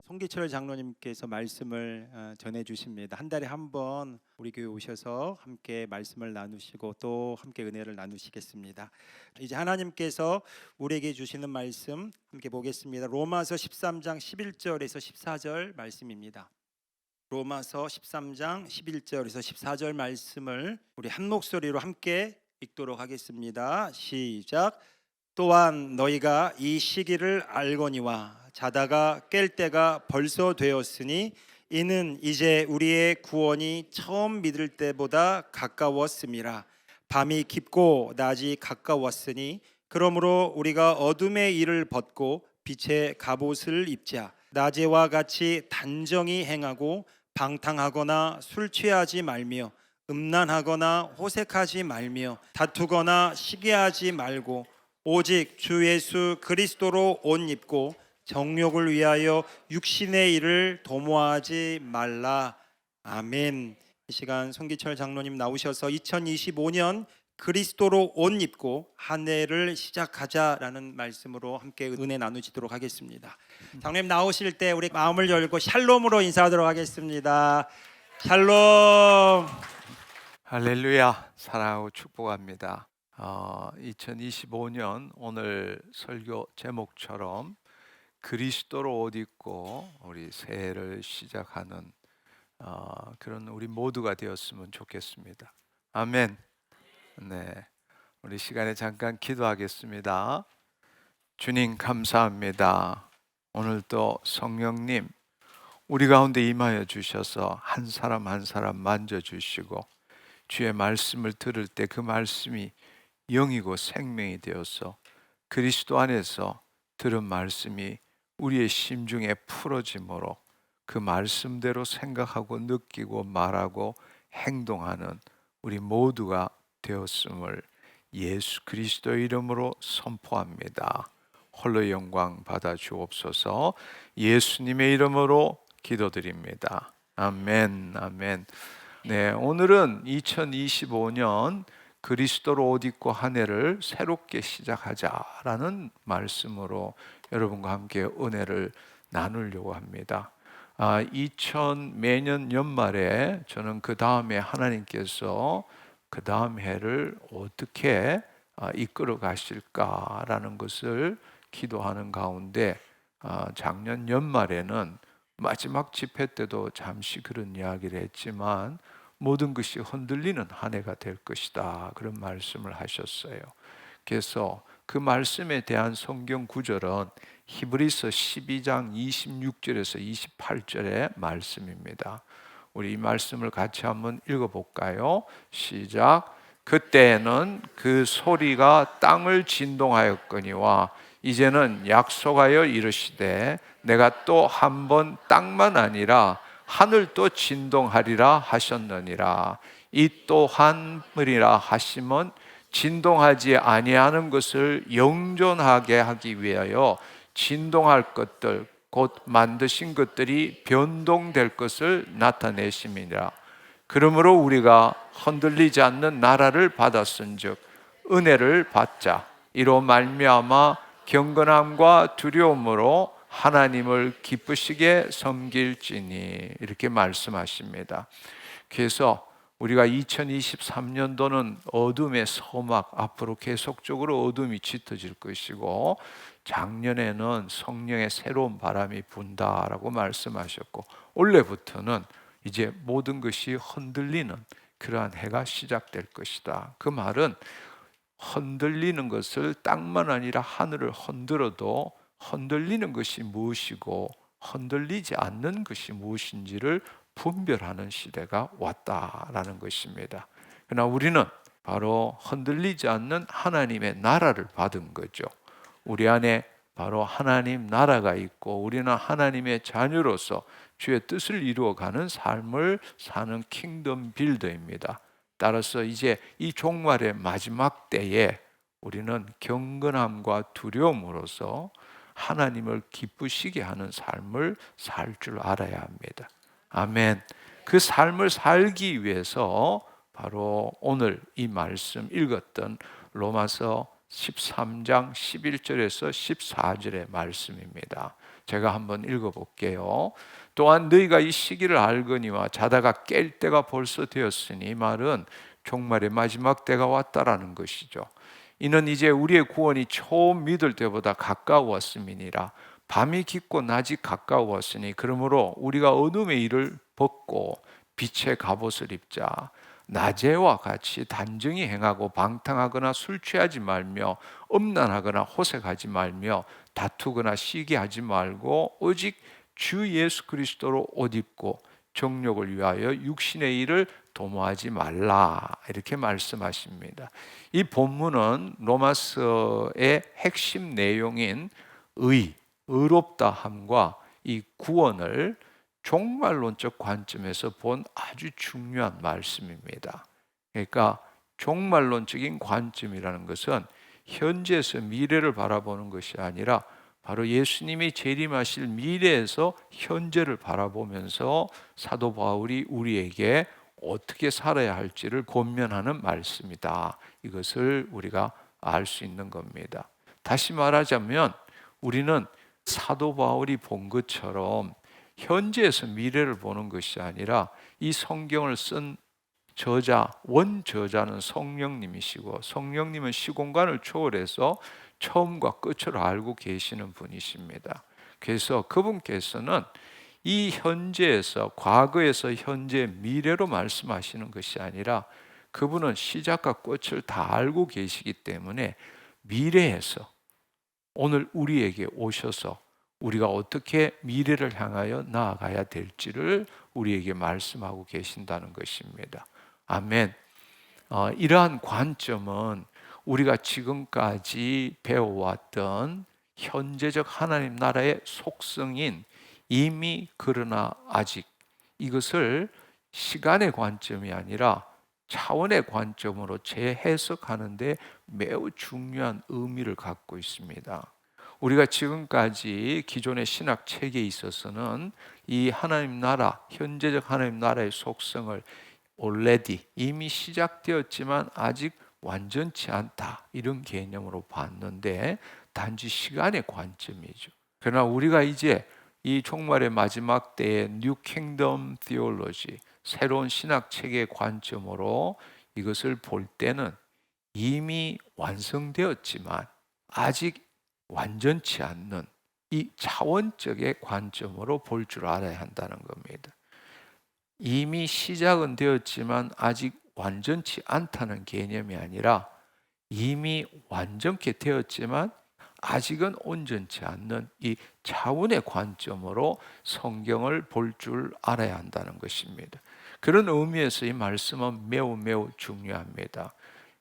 송기철 장로님께서 말씀을 전해 주십니다. 한 달에 한 번 우리 교회 오셔서 함께 말씀을 나누시고 또 함께 은혜를 나누시겠습니다. 이제 하나님께서 우리에게 주시는 말씀 함께 보겠습니다. 로마서 13장 11절에서 14절 말씀입니다. 로마서 13장 11절에서 14절 말씀을 우리 한 목소리로 함께 읽도록 하겠습니다. 시작. 또한 너희가 이 시기를 알거니와 자다가 깰 때가 벌써 되었으니 이는 이제 우리의 구원이 처음 믿을 때보다 가까웠음이라. 밤이 깊고 낮이 가까웠으니 그러므로 우리가 어둠의 일을 벗고 빛의 갑옷을 입자. 낮에와 같이 단정히 행하고 방탕하거나 술 취하지 말며 음란하거나 호색하지 말며 다투거나 시기하지 말고 오직 주 예수 그리스도로 옷 입고 정욕을 위하여 육신의 일을 도모하지 말라. 아멘. 이 시간 송기철 장로님 나오셔서 2025년 그리스도로 옷 입고 한 해를 시작하자라는 말씀으로 함께 은혜 나누시도록 하겠습니다. 장로님 나오실 때 우리 마음을 열고 샬롬으로 인사하도록 하겠습니다. 샬롬. 할렐루야. 사랑하고 축복합니다. 2025년 오늘 설교 제목처럼 그리스도로 옷 입고 우리 새해를 시작하는 그런 우리 모두가 되었으면 좋겠습니다. 아멘. 네, 우리 시간에 잠깐 기도하겠습니다. 주님 감사합니다. 오늘도 성령님 우리 가운데 임하여 주셔서 한 사람 한 사람 만져주시고 주의 말씀을 들을 때 그 말씀이 영이고 생명이 되어서 그리스도 안에서 들은 말씀이 우리의 심중에 풀어짐으로 그 말씀대로 생각하고 느끼고 말하고 행동하는 우리 모두가 되었음을 예수 그리스도의 이름으로 선포합니다. 홀로 영광 받아 주옵소서. 예수님의 이름으로 기도드립니다. 아멘. 아멘. 네, 오늘은 2025년 그리스도로 옷 입고 한 해를 새롭게 시작하자라는 말씀으로 여러분과 함께 은혜를 나누려고 합니다. 매년 연말에 저는 그 다음에 하나님께서 그 다음 해를 어떻게 이끌어 가실까라는 것을 기도하는 가운데 작년 연말에는 마지막 집회 때도 잠시 그런 이야기를 했지만 모든 것이 흔들리는 한 해가 될 것이다, 그런 말씀을 하셨어요. 그래서 그 말씀에 대한 성경 구절은 히브리서 12장 26절에서 28절의 말씀입니다. 우리 이 말씀을 같이 한번 읽어볼까요? 시작. 그때에는 그 소리가 땅을 진동하였거니와 이제는 약속하여 이르시되 내가 또 한 번 땅만 아니라 하늘도 진동하리라 하셨느니라. 이 또한이라 하심은 진동하지 아니하는 것을 영존하게 하기 위하여 진동할 것들 곧 만드신 것들이 변동될 것을 나타내심이니라. 그러므로 우리가 흔들리지 않는 나라를 받았은즉 은혜를 받자. 이로 말미암아 경건함과 두려움으로 하나님을 기쁘시게 섬길지니, 이렇게 말씀하십니다. 그래서 우리가 2023년도는 어둠의 서막, 앞으로 계속적으로 어둠이 짙어질 것이고 작년에는 성령의 새로운 바람이 분다라고 말씀하셨고 올해부터는 이제 모든 것이 흔들리는 그러한 해가 시작될 것이다. 그 말은 흔들리는 것을 땅만 아니라 하늘을 흔들어도 흔들리는 것이 무엇이고 흔들리지 않는 것이 무엇인지를 분별하는 시대가 왔다라는 것입니다. 그러나 우리는 바로 흔들리지 않는 하나님의 나라를 받은 거죠. 우리 안에 바로 하나님 나라가 있고 우리는 하나님의 자녀로서 주의 뜻을 이루어가는 삶을 사는 킹덤 빌더입니다. 따라서 이제 이 종말의 마지막 때에 우리는 경건함과 두려움으로써 하나님을 기쁘시게 하는 삶을 살 줄 알아야 합니다. 아멘. 그 삶을 살기 위해서 바로 오늘 이 말씀 읽었던 로마서 13장 11절에서 14절의 말씀입니다. 제가 한번 읽어볼게요. 또한 너희가 이 시기를 알거니와 자다가 깰 때가 벌써 되었으니, 이 말은 종말의 마지막 때가 왔다라는 것이죠. 이는 이제 우리의 구원이 처음 믿을 때보다 가까웠음이니라. 밤이 깊고 낮이 가까웠으니 그러므로 우리가 어둠의 일을 벗고 빛의 갑옷을 입자. 낮에와 같이 단정히 행하고 방탕하거나 술 취하지 말며 음란하거나 호색하지 말며 다투거나 시기하지 말고 오직 주 예수 그리스도로 옷 입고 정욕을 위하여 육신의 일을 도모하지 말라, 이렇게 말씀하십니다. 이 본문은 로마서의 핵심 내용인 의롭다함과 이 구원을 종말론적 관점에서 본 아주 중요한 말씀입니다. 그러니까 종말론적인 관점이라는 것은 현재에서 미래를 바라보는 것이 아니라 바로 예수님이 재림하실 미래에서 현재를 바라보면서 사도 바울이 우리에게 어떻게 살아야 할지를 권면하는 말씀이다. 이것을 우리가 알 수 있는 겁니다. 다시 말하자면 우리는 사도 바울이 본 것처럼 현재에서 미래를 보는 것이 아니라 이 성경을 쓴 저자, 원저자는 성령님이시고 성령님은 시공간을 초월해서 처음과 끝을 알고 계시는 분이십니다. 그래서 그분께서는 이 현재에서, 과거에서 현재, 미래로 말씀하시는 것이 아니라 그분은 시작과 끝을 다 알고 계시기 때문에 미래에서 오늘 우리에게 오셔서 우리가 어떻게 미래를 향하여 나아가야 될지를 우리에게 말씀하고 계신다는 것입니다. 아멘. 이러한 관점은 우리가 지금까지 배워왔던 현재적 하나님 나라의 속성인 이미 그러나 아직, 이것을 시간의 관점이 아니라 차원의 관점으로 재해석하는 데 매우 중요한 의미를 갖고 있습니다. 우리가 지금까지 기존의 신학 체계에 있어서는 이 하나님 나라, 현재적 하나님 나라의 속성을 already, 이미 시작되었지만 아직 완전치 않다, 이런 개념으로 봤는데 단지 시간의 관점이죠. 그러나 우리가 이제 이 종말의 마지막 때의 New Kingdom Theology, 새로운 신학 체계의 관점으로 이것을 볼 때는 이미 완성되었지만 아직 완전치 않는 이 차원적의 관점으로 볼 줄 알아야 한다는 겁니다. 이미 시작은 되었지만 아직 완전치 않다는 개념이 아니라 이미 완전케 되었지만 아직은 온전치 않는 이 차원의 관점으로 성경을 볼 줄 알아야 한다는 것입니다. 그런 의미에서 이 말씀은 매우 매우 중요합니다.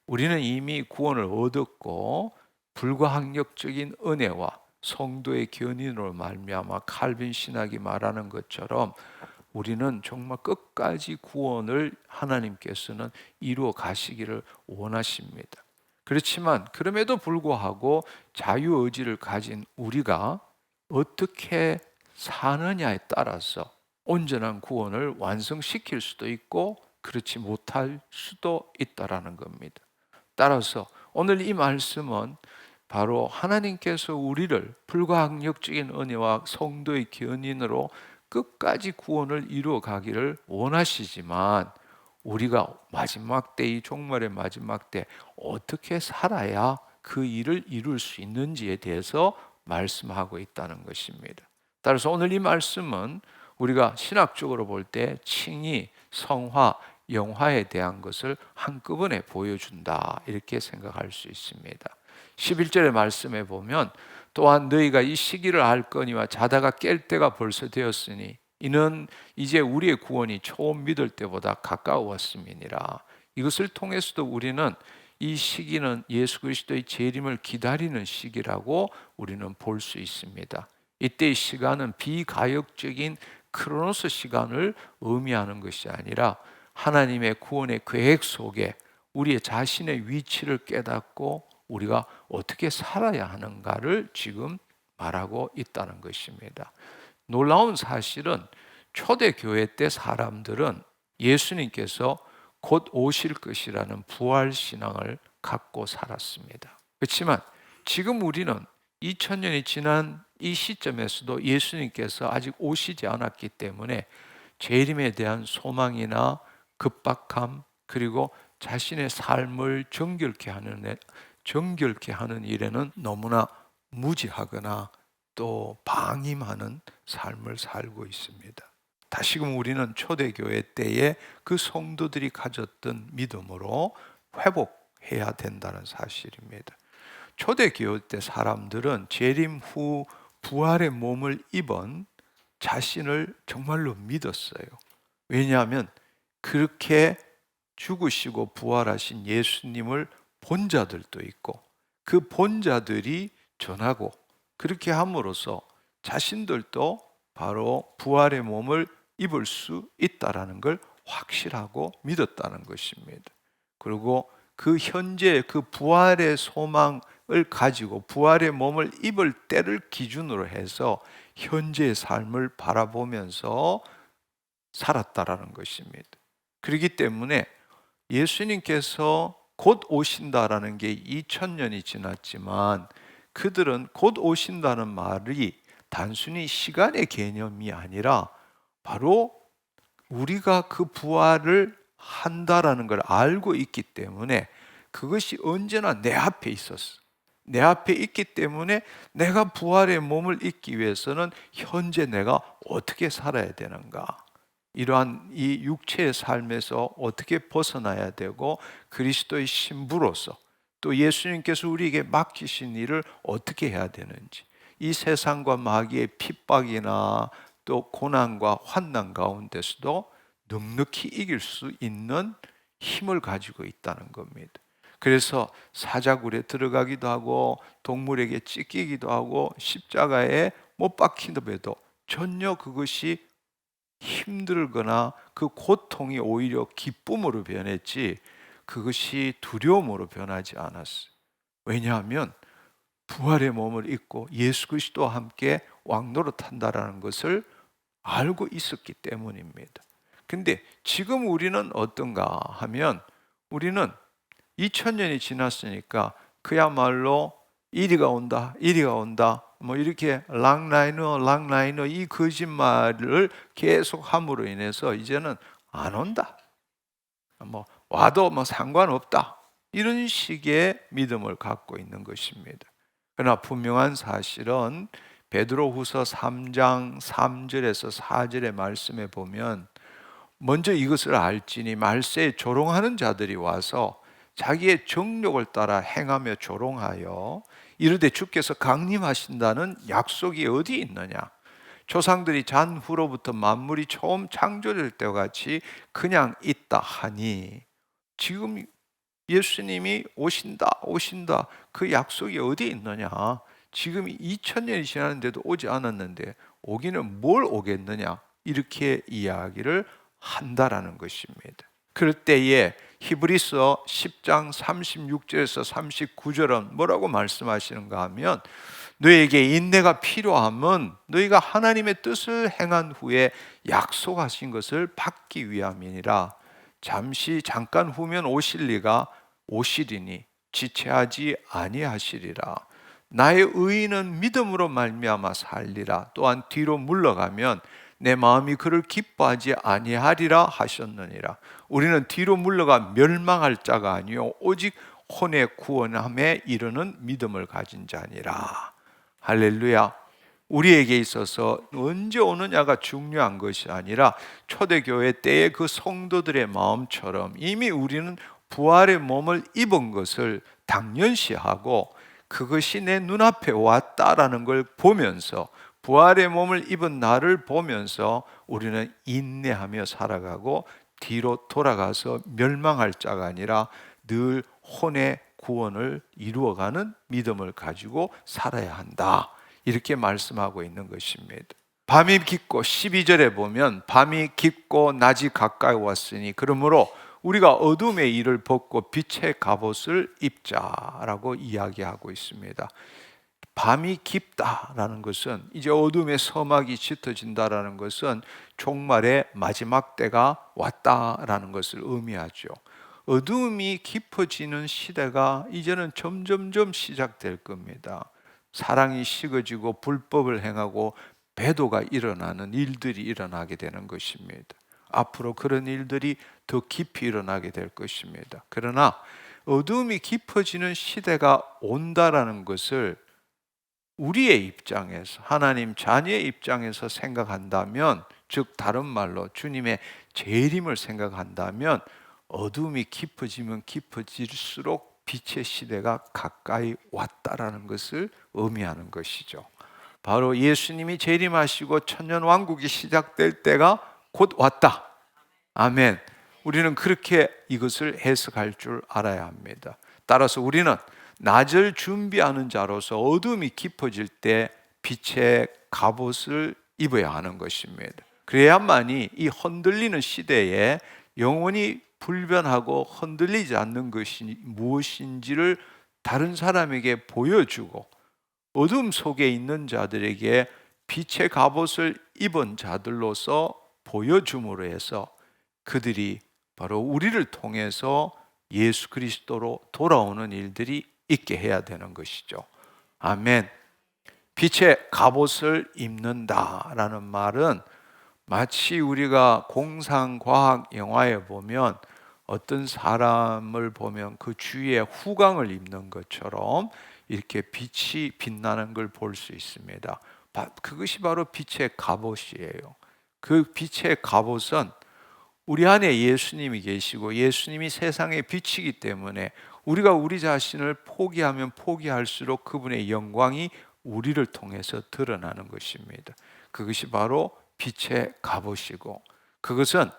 우리는 이미 구원을 얻었고 불가항력적인 은혜와 성도의 견인으로 말미암아 칼빈 신학이 말하는 것처럼 우리는 정말 끝까지 구원을 하나님께서는 이루어 가시기를 원하십니다. 그렇지만 그럼에도 불구하고 자유의지를 가진 우리가 어떻게 사느냐에 따라서 온전한 구원을 완성시킬 수도 있고 그렇지 못할 수도 있다라는 겁니다. 따라서 오늘 이 말씀은 바로 하나님께서 우리를 불가항력적인 은혜와 성도의 견인으로 끝까지 구원을 이루어 가기를 원하시지만 우리가 마지막 때, 이 종말의 마지막 때 어떻게 살아야 그 일을 이룰 수 있는지에 대해서 말씀하고 있다는 것입니다. 따라서 오늘 이 말씀은 우리가 신학적으로 볼 때 칭의, 성화, 영화에 대한 것을 한꺼번에 보여준다, 이렇게 생각할 수 있습니다. 11절의 말씀에 보면 또한 너희가 이 시기를 알거니와 자다가 깰 때가 벌써 되었으니 이는 이제 우리의 구원이 처음 믿을 때보다 가까웠음이니라. 이것을 통해서도 우리는 이 시기는 예수 그리스도의 재림을 기다리는 시기라고 우리는 볼 수 있습니다. 이때의 시간은 비가역적인 크로노스 시간을 의미하는 것이 아니라 하나님의 구원의 계획 속에 우리의 자신의 위치를 깨닫고 우리가 어떻게 살아야 하는가를 지금 말하고 있다는 것입니다. 놀라운 사실은 초대교회 때 사람들은 예수님께서 곧 오실 것이라는 부활신앙을 갖고 살았습니다. 그렇지만 지금 우리는 2000년이 지난 이 시점에서도 예수님께서 아직 오시지 않았기 때문에 재림에 대한 소망이나 급박함, 그리고 자신의 삶을 정결케 하는 일에는 너무나 무지하거나 또 방임하는 삶을 살고 있습니다. 다시금 우리는 초대교회 때에 그 성도들이 가졌던 믿음으로 회복해야 된다는 사실입니다. 초대교회 때 사람들은 재림 후 부활의 몸을 입은 자신을 정말로 믿었어요. 왜냐하면 그렇게 죽으시고 부활하신 예수님을 본 자들도 있고 그 본 자들이 전하고 그렇게 함으로써 자신들도 바로 부활의 몸을 입을 수 있다라는 걸 확실하고 믿었다는 것입니다. 그리고 그 현재 그 부활의 소망을 가지고 부활의 몸을 입을 때를 기준으로 해서 현재의 삶을 바라보면서 살았다라는 것입니다. 그렇기 때문에 예수님께서 곧 오신다라는 게 2000년이 지났지만 그들은 곧 오신다는 말이 단순히 시간의 개념이 아니라 바로 우리가 그 부활을 한다라는 걸 알고 있기 때문에 그것이 언제나 내 앞에 있었어. 내 앞에 있기 때문에 내가 부활의 몸을 입기 위해서는 현재 내가 어떻게 살아야 되는가, 이러한 이 육체의 삶에서 어떻게 벗어나야 되고 그리스도의 신부로서 또 예수님께서 우리에게 맡기신 일을 어떻게 해야 되는지, 이 세상과 마귀의 핍박이나 또 고난과 환난 가운데서도 넉넉히 이길 수 있는 힘을 가지고 있다는 겁니다. 그래서 사자굴에 들어가기도 하고 동물에게 찢기기도 하고 십자가에 못 박히더라도 전혀 그것이 힘들거나 그 고통이 오히려 기쁨으로 변했지 그것이 두려움으로 변하지 않았어요. 왜냐하면 부활의 몸을 입고 예수 그리스도와 함께 왕노릇한다라는 것을 알고 있었기 때문입니다. 근데 지금 우리는 어떤가 하면 우리는 2000년이 지났으니까 그야말로 이리가 온다, 이리가 온다, 뭐 이렇게 랑라이너 이 거짓말을 계속 함으로 인해서 이제는 안 온다, 뭐 와도 뭐 상관없다, 이런 식의 믿음을 갖고 있는 것입니다. 그러나 분명한 사실은 베드로후서 3장 3절에서 4절의 말씀에 보면 먼저 이것을 알지니 말세에 조롱하는 자들이 와서 자기의 정욕을 따라 행하며 조롱하여 이르되 주께서 강림하신다는 약속이 어디 있느냐, 조상들이 잔 후로부터 만물이 처음 창조될 때와 같이 그냥 있다 하니, 지금 예수님이 오신다 그 약속이 어디 있느냐, 지금 2000년이 지났는데도 오지 않았는데 오기는 뭘 오겠느냐, 이렇게 이야기를 한다라는 것입니다. 그럴 때에 히브리서 10장 36절에서 39절은 뭐라고 말씀하시는가 하면 너에게 인내가 필요함은 너희가 하나님의 뜻을 행한 후에 약속하신 것을 받기 위함이니라. 잠깐 후면 오실 이가 오시리니 지체하지 아니하시리라. 나의 의인은 믿음으로 말미암아 살리라. 또한 뒤로 물러가면 내 마음이 그를 기뻐하지 아니하리라 하셨느니라. 우리는 뒤로 물러가 멸망할 자가 아니요 오직 혼의 구원함에 이르는 믿음을 가진 자니라. 할렐루야. 우리에게 있어서 언제 오느냐가 중요한 것이 아니라 초대교회 때의 그 성도들의 마음처럼 이미 우리는 부활의 몸을 입은 것을 당연시하고 그것이 내 눈앞에 왔다라는 걸 보면서, 부활의 몸을 입은 나를 보면서 우리는 인내하며 살아가고 뒤로 돌아가서 멸망할 자가 아니라 늘 혼의 구원을 이루어가는 믿음을 가지고 살아야 한다, 이렇게 말씀하고 있는 것입니다. 밤이 깊고 12절에 보면 밤이 깊고 낮이 가까이 왔으니 그러므로 우리가 어둠의 일을 벗고 빛의 갑옷을 입자라고 이야기하고 있습니다. 밤이 깊다라는 것은 이제 어둠의 서막이 짙어진다라는 것은 종말의 마지막 때가 왔다라는 것을 의미하죠. 어둠이 깊어지는 시대가 이제는 점점점 시작될 겁니다. 사랑이 식어지고 불법을 행하고 배도가 일어나는 일들이 일어나게 되는 것입니다. 앞으로 그런 일들이 더 깊이 일어나게 될 것입니다. 그러나 어둠이 깊어지는 시대가 온다라는 것을 우리의 입장에서, 하나님 자녀의 입장에서 생각한다면, 즉 다른 말로 주님의 재림을 생각한다면 어둠이 깊어지면 깊어질수록 빛의 시대가 가까이 왔다라는 것을 의미하는 것이죠. 바로 예수님이 재림하시고 천년왕국이 시작될 때가 곧 왔다. 아멘. 우리는 그렇게 이것을 해석할 줄 알아야 합니다. 따라서 우리는 낮을 준비하는 자로서 어둠이 깊어질 때 빛의 갑옷을 입어야 하는 것입니다. 그래야만이 이 흔들리는 시대에 영원히 불변하고 흔들리지 않는 것이 무엇인지를 다른 사람에게 보여주고, 어둠 속에 있는 자들에게 빛의 갑옷을 입은 자들로서 보여줌으로 해서 그들이 바로 우리를 통해서 예수 그리스도로 돌아오는 일들이 있게 해야 되는 것이죠. 아멘. 빛의 갑옷을 입는다라는 말은 마치 우리가 공상과학 영화에 보면 어떤 사람을 보면 그 주위에 후광을 입는 것처럼 이렇게 빛이 빛나는 걸 볼 수 있습니다. 그것이 바로 빛의 갑옷이에요. 그 빛의 갑옷은 우리 안에 예수님이 계시고 예수님이 세상의 빛이기 때문에 우리가 우리 자신을 포기하면 포기할수록 그분의 영광이 우리를 통해서 드러나는 것입니다. 그것이 바로 빛의 갑옷이고, 그것은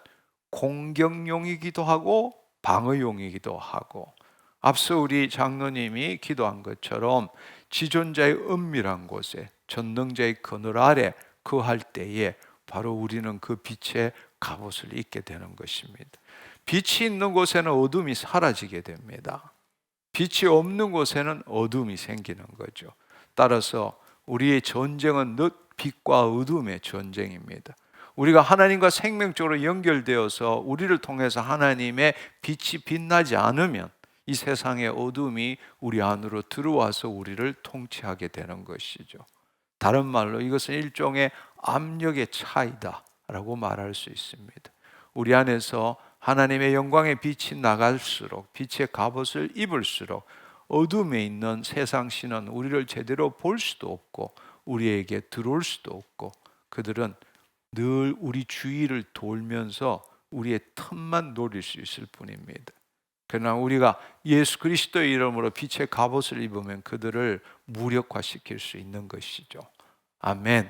공격용이기도 하고 방어용이기도 하고, 앞서 우리 장로님이 기도한 것처럼 지존자의 은밀한 곳에 전능자의 그늘 아래 거할 때에 바로 우리는 그 빛의 갑옷을 입게 되는 것입니다. 빛이 있는 곳에는 어둠이 사라지게 됩니다. 빛이 없는 곳에는 어둠이 생기는 거죠. 따라서 우리의 전쟁은 빛과 어둠의 전쟁입니다. 우리가 하나님과 생명적으로 연결되어서 우리를 통해서 하나님의 빛이 빛나지 않으면 이 세상의 어둠이 우리 안으로 들어와서 우리를 통치하게 되는 것이죠. 다른 말로 이것은 일종의 압력의 차이다라고 말할 수 있습니다. 우리 안에서 하나님의 영광의 빛이 나갈수록, 빛의 갑옷을 입을수록 어둠에 있는 세상 신은 우리를 제대로 볼 수도 없고 우리에게 들어올 수도 없고, 그들은 늘 우리 주위를 돌면서 우리의 틈만 노릴 수 있을 뿐입니다. 그러나 우리가 예수 그리스도의 이름으로 빛의 갑옷을 입으면 그들을 무력화시킬 수 있는 것이죠. 아멘.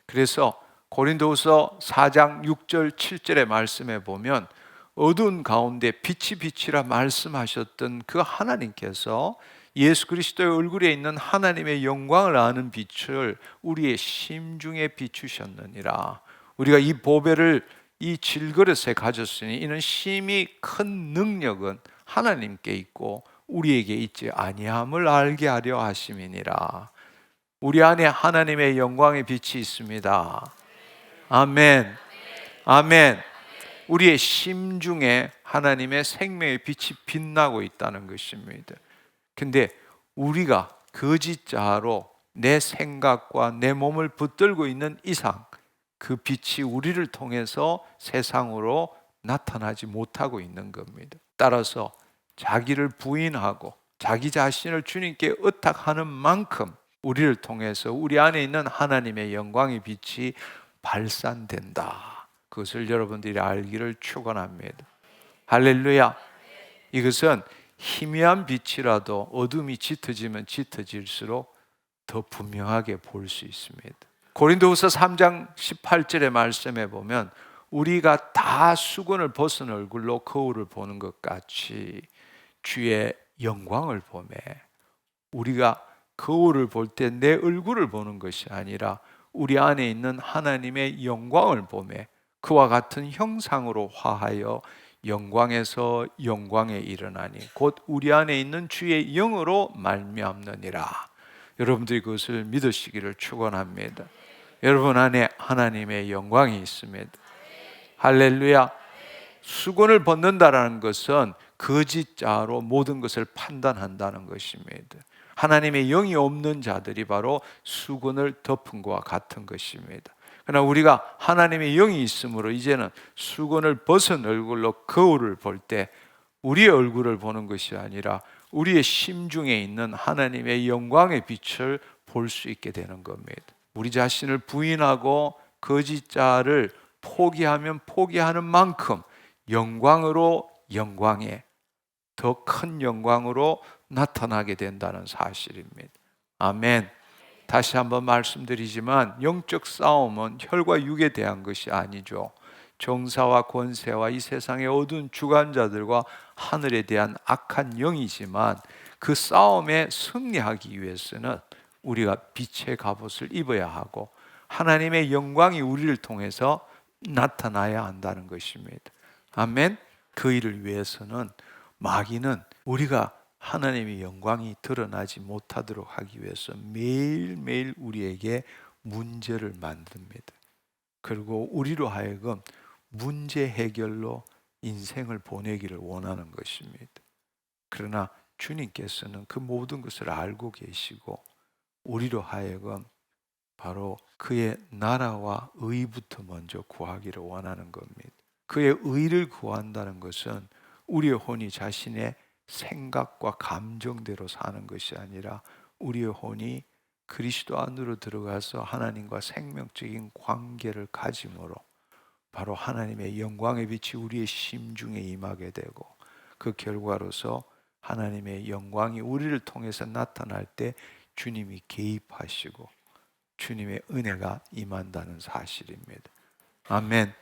그래서 고린도후서 4장 6절 7절의 말씀에 보면 어두운 가운데 빛이 빛이라 말씀하셨던 그 하나님께서 예수 그리스도의 얼굴에 있는 하나님의 영광을 아는 빛을 우리의 심중에 비추셨느니라. 우리가 이 보배를 이 질그릇에 가졌으니 이는 심히 큰 능력은 하나님께 있고 우리에게 있지 아니함을 알게 하려 하심이니라. 우리 안에 하나님의 영광의 빛이 있습니다. 아멘. 아멘. 우리의 심중에 하나님의 생명의 빛이 빛나고 있다는 것입니다. 근데 우리가 거짓자로 내 생각과 내 몸을 붙들고 있는 이상 그 빛이 우리를 통해서 세상으로 나타나지 못하고 있는 겁니다. 따라서 자기를 부인하고 자기 자신을 주님께 의탁하는 만큼 우리를 통해서 우리 안에 있는 하나님의 영광의 빛이 발산된다. 그것을 여러분들이 알기를 축원합니다. 할렐루야. 이것은 희미한 빛이라도 어둠이 짙어지면 짙어질수록 더 분명하게 볼 수 있습니다. 고린도후서 3장 18절의 말씀에 보면 우리가 다 수건을 벗은 얼굴로 거울을 보는 것 같이 주의 영광을 보매, 우리가 거울을 볼 때 내 얼굴을 보는 것이 아니라 우리 안에 있는 하나님의 영광을 보매 그와 같은 형상으로 화하여 영광에서 영광에 일어나니 곧 우리 안에 있는 주의 영으로 말미암느니라. 여러분들이 그것을 믿으시기를 축원합니다. 여러분 안에 하나님의 영광이 있습니다. 할렐루야. 수건을 벗는다라는 것은 거짓자로 모든 것을 판단한다는 것입니다. 하나님의 영이 없는 자들이 바로 수건을 덮은 것과 같은 것입니다. 그러나 우리가 하나님의 영이 있으므로 이제는 수건을 벗은 얼굴로 거울을 볼 때 우리의 얼굴을 보는 것이 아니라 우리의 심중에 있는 하나님의 영광의 빛을 볼 수 있게 되는 겁니다. 우리 자신을 부인하고 거짓자를 포기하면 포기하는 만큼 영광으로 영광에 더 큰 영광으로 나타나게 된다는 사실입니다. 아멘. 다시 한번 말씀드리지만 영적 싸움은 혈과 육에 대한 것이 아니죠. 정사와 권세와 이 세상의 어두운 주관자들과 하늘에 대한 악한 영이지만 그 싸움에 승리하기 위해서는 우리가 빛의 갑옷을 입어야 하고 하나님의 영광이 우리를 통해서 나타나야 한다는 것입니다. 아멘. 그 일을 위해서는 마귀는 우리가 하나님의 영광이 드러나지 못하도록 하기 위해서 매일매일 우리에게 문제를 만듭니다. 그리고 우리로 하여금 문제 해결로 인생을 보내기를 원하는 것입니다. 그러나 주님께서는 그 모든 것을 알고 계시고 우리로 하여금 바로 그의 나라와 의부터 먼저 구하기를 원하는 겁니다. 그의 의를 구한다는 것은 우리의 혼이 자신의 생각과 감정대로 사는 것이 아니라 우리의 혼이 그리스도 안으로 들어가서 하나님과 생명적인 관계를 가짐으로 바로 하나님의 영광의 빛이 우리의 심중에 임하게 되고 그 결과로서 하나님의 영광이 우리를 통해서 나타날 때 주님이 개입하시고 주님의 은혜가 임한다는 사실입니다. 아멘.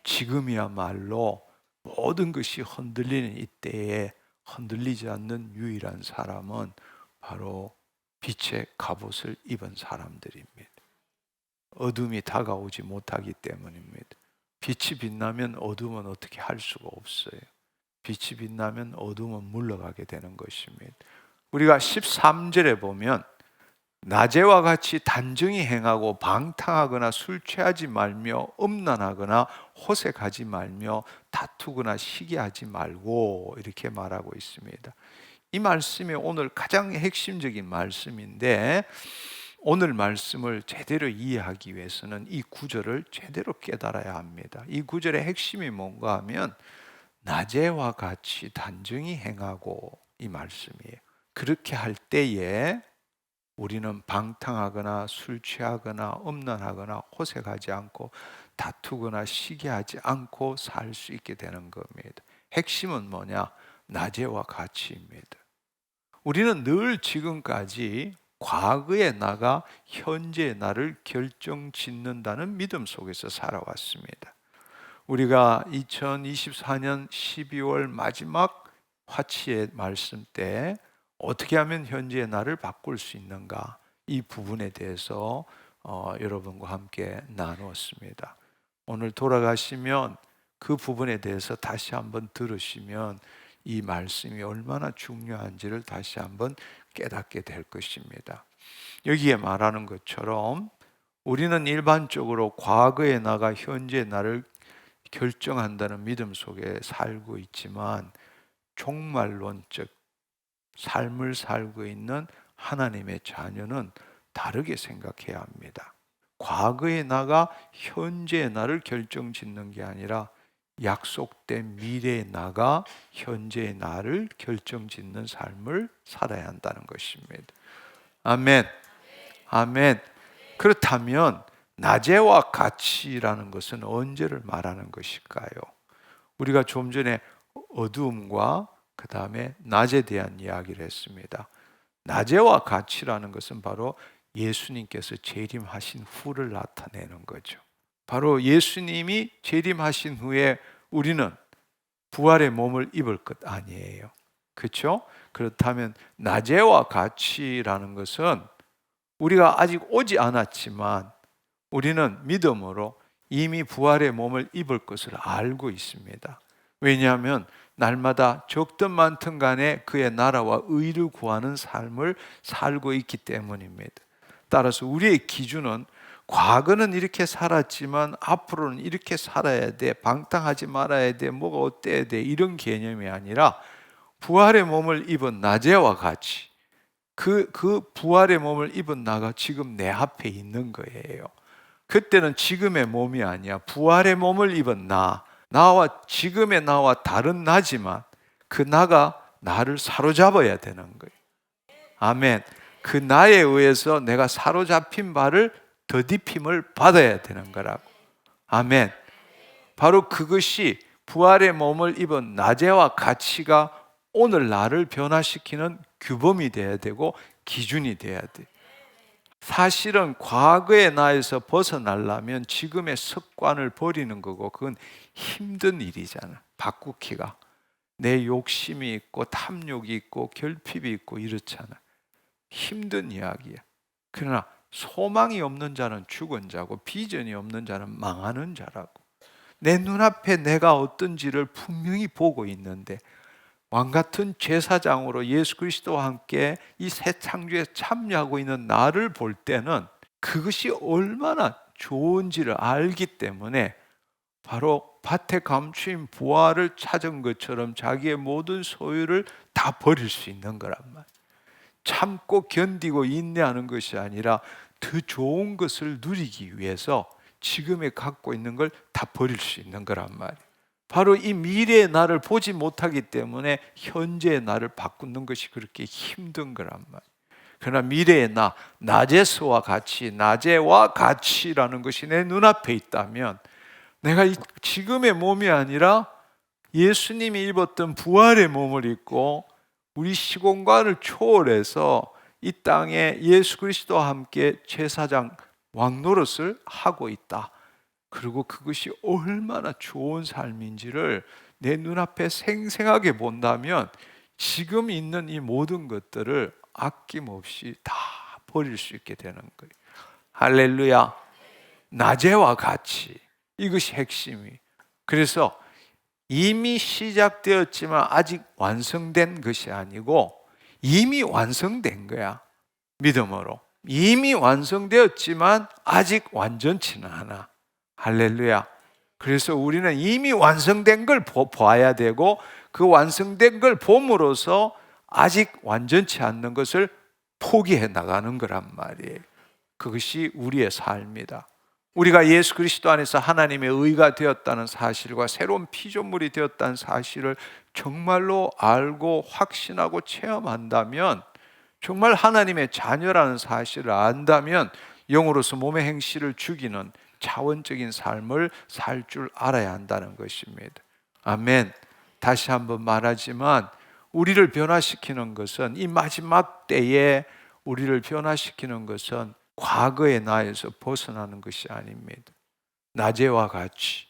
지금이야말로 모든 것이 흔들리는 이때에 흔들리지 않는 유일한 사람은 바로 빛의 갑옷을 입은 사람들입니다. 어둠이 다가오지 못하기 때문입니다. 빛이 빛나면 어둠은 어떻게 할 수가 없어요. 빛이 빛나면 어둠은 물러가게 되는 것입니다. 우리가 13절에 보면 낮에와 같이 단정히 행하고 방탕하거나 술 취하지 말며 음란하거나 호색하지 말며 다투거나 시기하지 말고 이렇게 말하고 있습니다. 이 말씀이 오늘 가장 핵심적인 말씀인데 오늘 말씀을 제대로 이해하기 위해서는 이 구절을 제대로 깨달아야 합니다. 이 구절의 핵심이 뭔가 하면 낮에와 같이 단정히 행하고 이 말씀이에요. 그렇게 할 때에 우리는 방탕하거나 술 취하거나 음란하거나 호색하지 않고 다투거나 시기하지 않고 살 수 있게 되는 겁니다. 핵심은 뭐냐? 낮에와 같이입니다. 우리는 늘 지금까지 과거의 나가 현재의 나를 결정짓는다는 믿음 속에서 살아왔습니다. 우리가 2024년 12월 마지막 화치의 말씀 때 어떻게 하면 현재의 나를 바꿀 수 있는가? 이 부분에 대해서 여러분과 함께 나누었습니다. 오늘 돌아가시면 그 부분에 대해서 다시 한번 들으시면 이 말씀이 얼마나 중요한지를 다시 한번 깨닫게 될 것입니다. 여기에 말하는 것처럼 우리는 일반적으로 과거의 나가 현재의 나를 결정한다는 믿음 속에 살고 있지만 종말론적 삶을 살고 있는 하나님의 자녀는 다르게 생각해야 합니다. 과거의 나가 현재의 나를 결정짓는 게 아니라 약속된 미래의 나가 현재의 나를 결정짓는 삶을 살아야 한다는 것입니다. 아멘. 아멘. 그렇다면 낮에와 같이라는 것은 언제를 말하는 것일까요? 우리가 좀 전에 어두움과 그 다음에 낮에 대한 이야기를 했습니다. 낮에와 같이라는 것은 바로 예수님께서 재림하신 후를 나타내는 거죠. 바로 예수님이 재림하신 후에 우리는 부활의 몸을 입을 것 아니에요. 그렇죠? 그렇다면 낮에와 같이라는 것은 우리가 아직 오지 않았지만 우리는 믿음으로 이미 부활의 몸을 입을 것을 알고 있습니다. 왜냐하면 날마다 적든 많든 간에 그의 나라와 의를 구하는 삶을 살고 있기 때문입니다. 따라서 우리의 기준은 과거는 이렇게 살았지만 앞으로는 이렇게 살아야 돼, 방탕하지 말아야 돼, 뭐가 어때야 돼, 이런 개념이 아니라 부활의 몸을 입은 나제와 같이 그 부활의 몸을 입은 나가 지금 내 앞에 있는 거예요. 그때는 지금의 몸이 아니야. 부활의 몸을 입은 나와 지금의 나와 다른 나지만 그 나가 나를 사로잡아야 되는 거예요. 아멘. 그 나에 의해서 내가 사로잡힌 바를 더딥힘을 받아야 되는 거라고. 아멘. 바로 그것이 부활의 몸을 입은 나제와 가치가 오늘 나를 변화시키는 규범이 돼야 되고 기준이 돼야 돼. 사실은 과거의 나에서 벗어나려면 지금의 습관을 버리는 거고, 그건 힘든 일이잖아. 바꾸기가. 내 욕심이 있고 탐욕이 있고 결핍이 있고 이렇잖아. 힘든 이야기야. 그러나 소망이 없는 자는 죽은 자고 비전이 없는 자는 망하는 자라고. 내 눈앞에 내가 어떤지를 분명히 보고 있는데 왕같은 제사장으로 예수 그리스도와 함께 이 새 창조에 참여하고 있는 나를 볼 때는 그것이 얼마나 좋은지를 알기 때문에 바로 밭에 감추인 부활을 찾은 것처럼 자기의 모든 소유를 다 버릴 수 있는 거란 말이에요. 참고 견디고 인내하는 것이 아니라 더 좋은 것을 누리기 위해서 지금에 갖고 있는 걸 다 버릴 수 있는 거란 말이에요. 바로 이 미래의 나를 보지 못하기 때문에 현재의 나를 바꾸는 것이 그렇게 힘든 거란 말이에요. 그러나 미래의 나, 나제스와 같이, 나제와 같이라는 것이 내 눈앞에 있다면 내가 지금의 몸이 아니라 예수님이 입었던 부활의 몸을 입고 우리 시공간을 초월해서 이 땅에 예수 그리스도와 함께 제사장 왕노릇을 하고 있다. 그리고 그것이 얼마나 좋은 삶인지를 내 눈앞에 생생하게 본다면 지금 있는 이 모든 것들을 아낌없이 다 버릴 수 있게 되는 거예요. 할렐루야. 나제와 같이, 이것이 핵심이. 그래서 이미 시작되었지만 아직 완성된 것이 아니고 이미 완성된 거야. 믿음으로 이미 완성되었지만 아직 완전치는 않아. 할렐루야. 그래서 우리는 이미 완성된 걸 봐야 되고 그 완성된 걸 봄으로써 아직 완전치 않는 것을 포기해 나가는 거란 말이에요. 그것이 우리의 삶이다. 우리가 예수 그리스도 안에서 하나님의 의가 되었다는 사실과 새로운 피조물이 되었다는 사실을 정말로 알고 확신하고 체험한다면, 정말 하나님의 자녀라는 사실을 안다면 영으로서 몸의 행실을 죽이는 차원적인 삶을 살 줄 알아야 한다는 것입니다. 아멘. 다시 한번 말하지만 우리를 변화시키는 것은, 이 마지막 때에 우리를 변화시키는 것은 과거의 나에서 벗어나는 것이 아닙니다. 낮에와 같이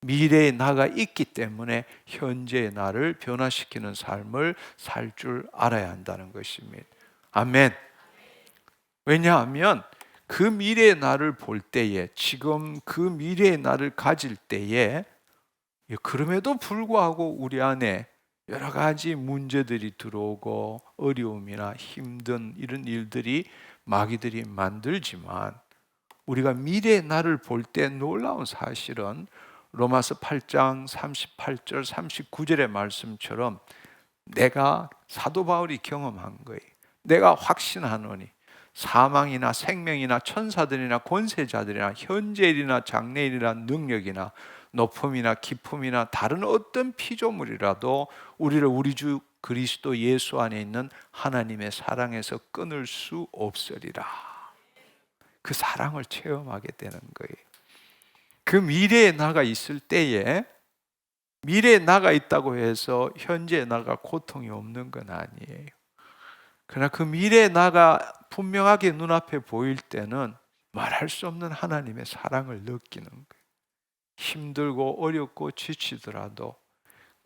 미래의 나가 있기 때문에 현재의 나를 변화시키는 삶을 살 줄 알아야 한다는 것입니다. 아멘. 왜냐하면 그 미래의 나를 볼 때에, 지금 그 미래의 나를 가질 때에, 그럼에도 불구하고 우리 안에 여러 가지 문제들이 들어오고 어려움이나 힘든 이런 일들이 마귀들이 만들지만, 우리가 미래의 나를 볼 때 놀라운 사실은 로마서 8장 38절 39절의 말씀처럼 내가 사도 바울이 경험한 거예요. 내가 확신하노니 사망이나 생명이나 천사들이나 권세자들이나 현재일이나 장래일이나 능력이나 높음이나 깊음이나 다른 어떤 피조물이라도 우리를 우리 주 그리스도 예수 안에 있는 하나님의 사랑에서 끊을 수 없으리라. 그 사랑을 체험하게 되는 거예요. 그 미래의 나가 있을 때에, 미래의 나가 있다고 해서 현재의 나가 고통이 없는 건 아니에요. 그러나 그 미래의 나가 분명하게 눈앞에 보일 때는 말할 수 없는 하나님의 사랑을 느끼는 거예요. 힘들고 어렵고 지치더라도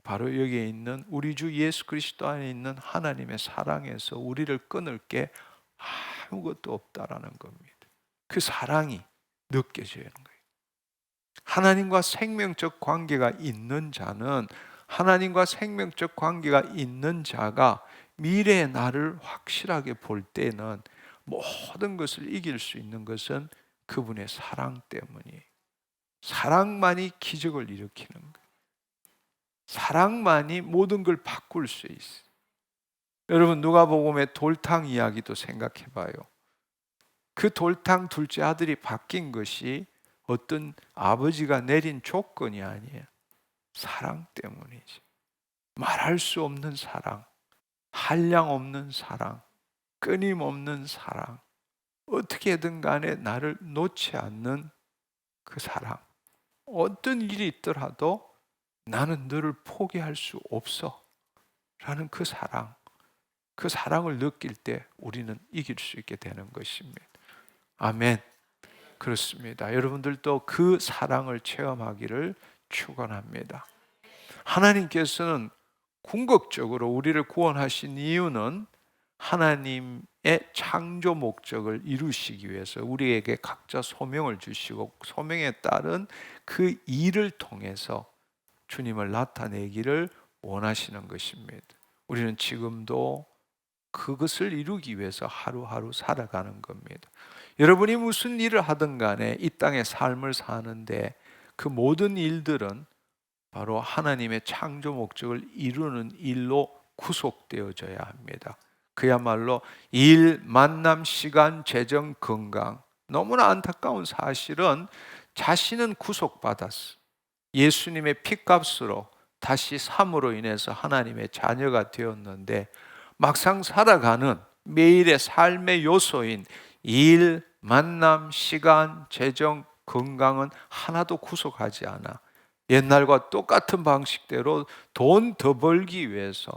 바로 여기에 있는 우리 주 예수 그리스도 안에 있는 하나님의 사랑에서 우리를 끊을 게 아무것도 없다라는 겁니다. 그 사랑이 느껴지는 거예요. 하나님과 생명적 관계가 있는 자는, 하나님과 생명적 관계가 있는 자가 미래의 나를 확실하게 볼 때는 모든 것을 이길 수 있는 것은 그분의 사랑 때문이에요. 사랑만이 기적을 일으키는 거예요. 사랑만이 모든 걸 바꿀 수 있어요. 여러분, 누가복음의 돌탕 이야기도 생각해 봐요. 그 돌탕 둘째 아들이 바뀐 것이 어떤 아버지가 내린 조건이 아니에요. 사랑 때문이지. 말할 수 없는 사랑, 한량 없는 사랑, 끊임없는 사랑, 어떻게든 간에 나를 놓지 않는 그 사랑. 어떤 일이 있더라도 나는 너를 포기할 수 없어 라는 그 사랑. 그 사랑을 느낄 때 우리는 이길 수 있게 되는 것입니다. 아멘. 그렇습니다. 여러분들도 그 사랑을 체험하기를 축원합니다. 하나님께서는 궁극적으로 우리를 구원하신 이유는 하나님의 창조 목적을 이루시기 위해서 우리에게 각자 소명을 주시고 소명에 따른 그 일을 통해서 주님을 나타내기를 원하시는 것입니다. 우리는 지금도 그것을 이루기 위해서 하루하루 살아가는 겁니다. 여러분이 무슨 일을 하든 간에 이 땅의 삶을 사는데 그 모든 일들은 바로 하나님의 창조 목적을 이루는 일로 구속되어져야 합니다. 그야말로 일, 만남, 시간, 재정, 건강. 너무나 안타까운 사실은 자신은 구속받았어. 예수님의 피값으로 다시 삶으로 인해서 하나님의 자녀가 되었는데 막상 살아가는 매일의 삶의 요소인 일, 만남, 시간, 재정, 건강은 하나도 구속하지 않아. 옛날과 똑같은 방식대로 돈 더 벌기 위해서,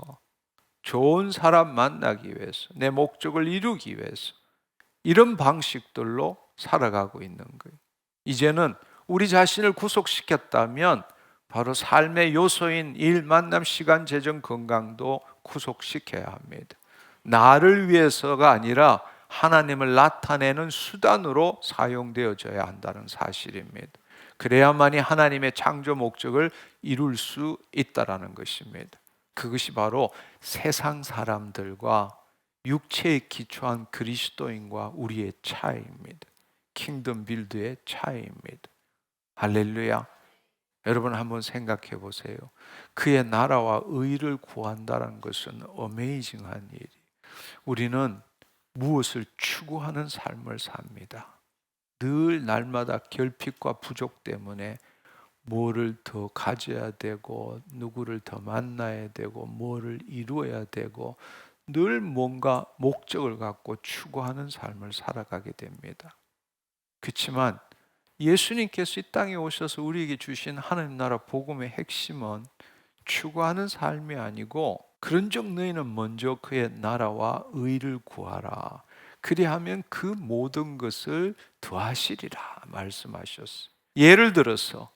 좋은 사람 만나기 위해서, 내 목적을 이루기 위해서 이런 방식들로 살아가고 있는 거예요. 이제는 우리 자신을 구속시켰다면 바로 삶의 요소인 일, 만남, 시간, 재정, 건강도 구속시켜야 합니다. 나를 위해서가 아니라 하나님을 나타내는 수단으로 사용되어져야 한다는 사실입니다. 그래야만이 하나님의 창조 목적을 이룰 수 있다라는 것입니다. 그것이 바로 세상 사람들과 육체에 기초한 그리스도인과 우리의 차이입니다. 킹덤 빌드의 차이입니다. 할렐루야. 여러분 한번 생각해 보세요. 그의 나라와 의를 구한다는 것은 어메이징한 일이. 우리는 무엇을 추구하는 삶을 삽니다. 늘 날마다 결핍과 부족 때문에 뭐를 더 가져야 되고 누구를 더 만나야 되고 뭐를 이루어야 되고 늘 뭔가 목적을 갖고 추구하는 삶을 살아가게 됩니다. 그렇지만 예수님께서 이 땅에 오셔서 우리에게 주신 하나님 나라 복음의 핵심은 추구하는 삶이 아니고 그런즉 너희는 먼저 그의 나라와 의를 구하라. 그리하면 그 모든 것을 더하시리라 말씀하셨어요. 예를 들어서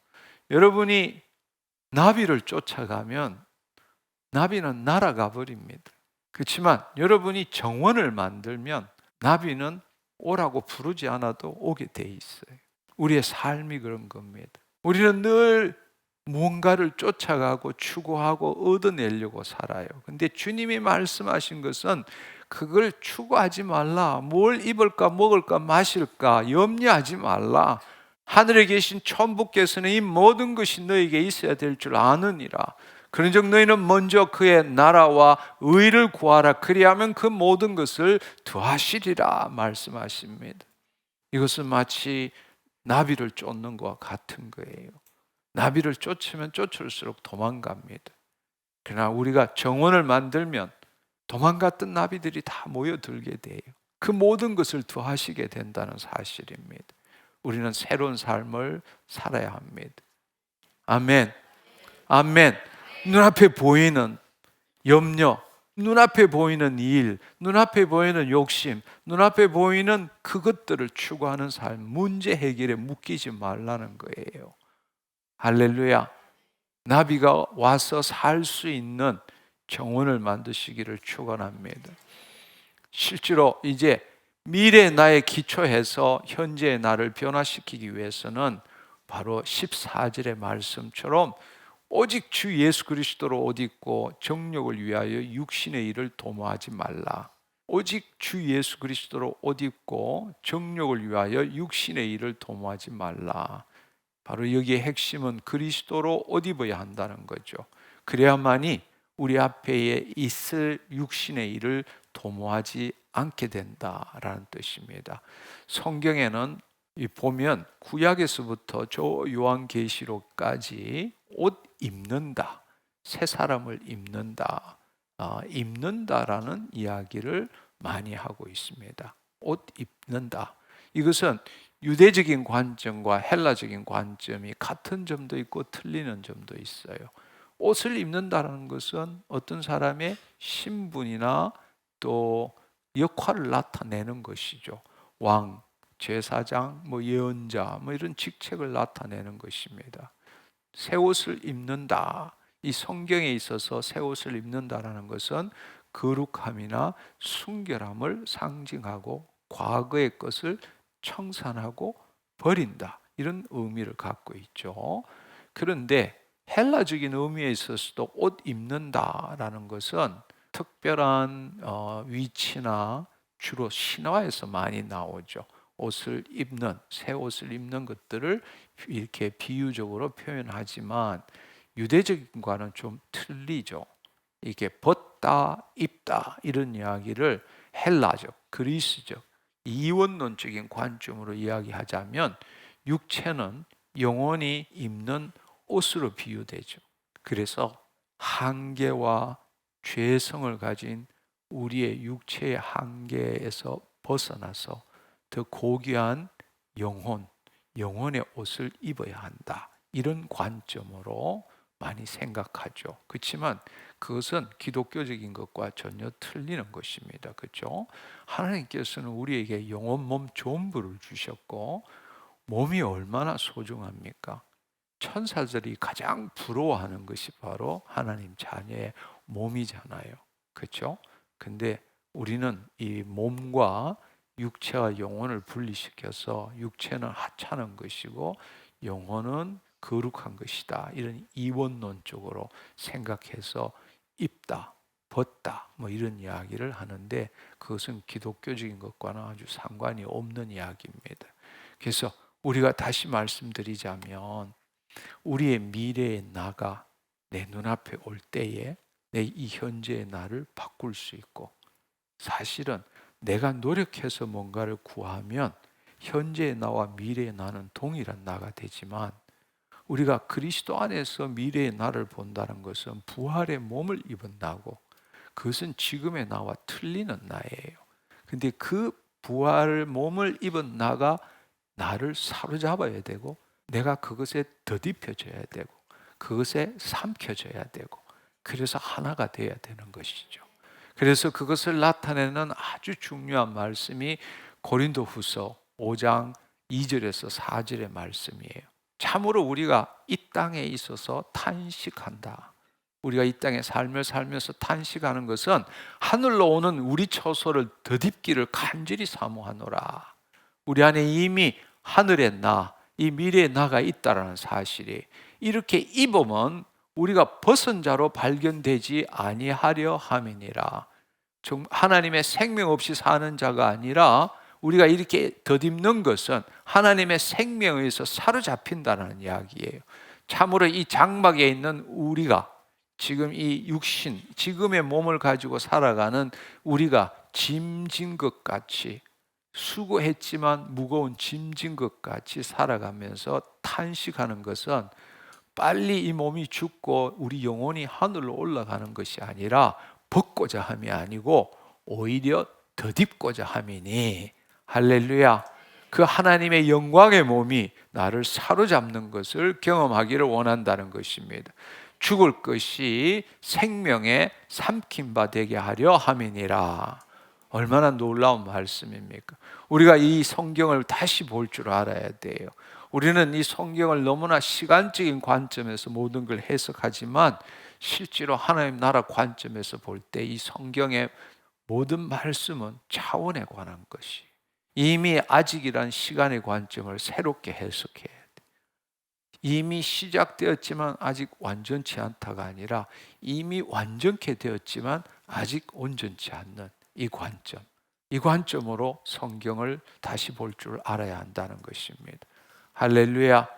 여러분이 나비를 쫓아가면 나비는 날아가 버립니다. 그렇지만 여러분이 정원을 만들면 나비는 오라고 부르지 않아도 오게 돼 있어요. 우리의 삶이 그런 겁니다. 우리는 늘 무언가를 쫓아가고 추구하고 얻어내려고 살아요. 근데 주님이 말씀하신 것은 그걸 추구하지 말라. 뭘 입을까 먹을까 마실까 염려하지 말라. 하늘에 계신 천부께서는 이 모든 것이 너에게 있어야 될 줄 아느니라. 그런즉 너희는 먼저 그의 나라와 의를 구하라. 그리하면 그 모든 것을 더하시리라 말씀하십니다. 이것은 마치 나비를 쫓는 것과 같은 거예요. 나비를 쫓으면 쫓을수록 도망갑니다. 그러나 우리가 정원을 만들면 도망갔던 나비들이 다 모여들게 돼요. 그 모든 것을 더하시게 된다는 사실입니다. 우리는 새로운 삶을 살아야 합니다. 아멘. 아멘. 눈앞에 보이는 염려, 눈앞에 보이는 일, 눈앞에 보이는 욕심, 눈앞에 보이는 그것들을 추구하는 삶, 문제 해결에 묶이지 말라는 거예요. 할렐루야. 나비가 와서 살 수 있는 정원을 만드시기를 축원합니다. 실제로 이제 미래의 나에 기초해서 현재의 나를 변화시키기 위해서는 바로 14절의 말씀처럼 오직 주 예수 그리스도로 옷 입고 정욕을 위하여 육신의 일을 도모하지 말라. 오직 주 예수 그리스도로 옷 입고 정욕을 위하여 육신의 일을 도모하지 말라. 바로 여기에 핵심은 그리스도로 옷 입어야 한다는 거죠. 그래야만이 우리 앞에 있을 육신의 일을 도모하지 않게 된다라는 뜻입니다. 성경에는 보면 구약에서부터 저 요한계시록까지 옷 입는다, 새 사람을 입는다, 입는다라는 이야기를 많이 하고 있습니다. 옷 입는다. 이것은 유대적인 관점과 헬라적인 관점이 같은 점도 있고 틀리는 점도 있어요. 옷을 입는다는 것은 어떤 사람의 신분이나 또 역할을 나타내는 것이죠. 왕, 제사장, 예언자, 이런 직책을 나타내는 것입니다. 새 옷을 입는다. 이 성경에 있어서 새 옷을 입는다라는 것은 거룩함이나 순결함을 상징하고 과거의 것을 청산하고 버린다. 이런 의미를 갖고 있죠. 그런데 헬라적인 의미에 있어서도 옷 입는다라는 것은 특별한 위치나 주로 신화에서 많이 나오죠. 옷을 입는, 새 옷을 입는 것들을 이렇게 비유적으로 표현하지만 유대적인과는 좀 틀리죠. 이게 벗다, 입다 이런 이야기를 헬라적, 그리스적, 이원론적인 관점으로 이야기하자면 육체는 영혼이 입는 옷으로 비유되죠. 그래서 한계와 죄성을 가진 우리의 육체의 한계에서 벗어나서 더 고귀한 영혼의 옷을 입어야 한다. 이런 관점으로 많이 생각하죠. 그렇지만 그것은 기독교적인 것과 전혀 틀리는 것입니다. 그렇죠? 하나님께서는 우리에게 영혼, 몸 전부를 주셨고 몸이 얼마나 소중합니까? 천사들이 가장 부러워하는 것이 바로 하나님 자녀의 몸이잖아요. 그렇죠? 근데 우리는 이 몸과 육체와 영혼을 분리시켜서 육체는 하찮은 것이고 영혼은 거룩한 것이다. 이런 이원론적으로 생각해서 입다, 벗다 이런 이야기를 하는데 그것은 기독교적인 것과는 아주 상관이 없는 이야기입니다. 그래서 우리가 다시 말씀드리자면 우리의 미래의 나가 내 눈앞에 올 때에 내 이 현재의 나를 바꿀 수 있고 사실은 내가 노력해서 뭔가를 구하면 현재의 나와 미래의 나는 동일한 나가 되지만 우리가 그리스도 안에서 미래의 나를 본다는 것은 부활의 몸을 입은 나고 그것은 지금의 나와 틀리는 나예요. 근데 그 부활 몸을 입은 나가 나를 사로잡아야 되고 내가 그것에 덧입혀져야 되고 그것에 삼켜져야 되고 그래서 하나가 되어야 되는 것이죠. 그래서 그것을 나타내는 아주 중요한 말씀이 고린도후서 5장 2절에서 4절의 말씀이에요. 참으로 우리가 이 땅에 있어서 탄식한다. 우리가 이 땅에 삶을 살면서 탄식하는 것은 하늘로 오는 우리 처소를 덧입기를 간절히 사모하노라. 우리 안에 이미 하늘의 나, 이 미래의 나가 있다라는 사실이 이렇게 입으면 우리가 벗은 자로 발견되지 아니하려 함이니라. 하나님의 생명 없이 사는 자가 아니라 우리가 이렇게 덧입는 것은 하나님의 생명에 의해서 사로잡힌다는 이야기예요. 참으로 이 장막에 있는 우리가 지금 이 육신, 지금의 몸을 가지고 살아가는 우리가 짐진 것 같이 수고했지만 무거운 짐진 것 같이 살아가면서 탄식하는 것은 빨리 이 몸이 죽고 우리 영혼이 하늘로 올라가는 것이 아니라 벗고자 함이 아니고 오히려 덧입고자 함이니 할렐루야. 그 하나님의 영광의 몸이 나를 사로잡는 것을 경험하기를 원한다는 것입니다. 죽을 것이 생명에 삼킨 바 되게 하려 함이니라. 얼마나 놀라운 말씀입니까? 우리가 이 성경을 다시 볼 줄 알아야 돼요. 우리는 이 성경을 너무나 시간적인 관점에서 모든 걸 해석하지만 실제로 하나님 나라 관점에서 볼 때 이 성경의 모든 말씀은 차원에 관한 것이 이미 아직이란 시간의 관점을 새롭게 해석해야 돼. 이미 시작되었지만 아직 완전치 않다가 아니라 이미 완전케 되었지만 아직 온전치 않는 이 관점으로 성경을 다시 볼 줄 알아야 한다는 것입니다. 할렐루야.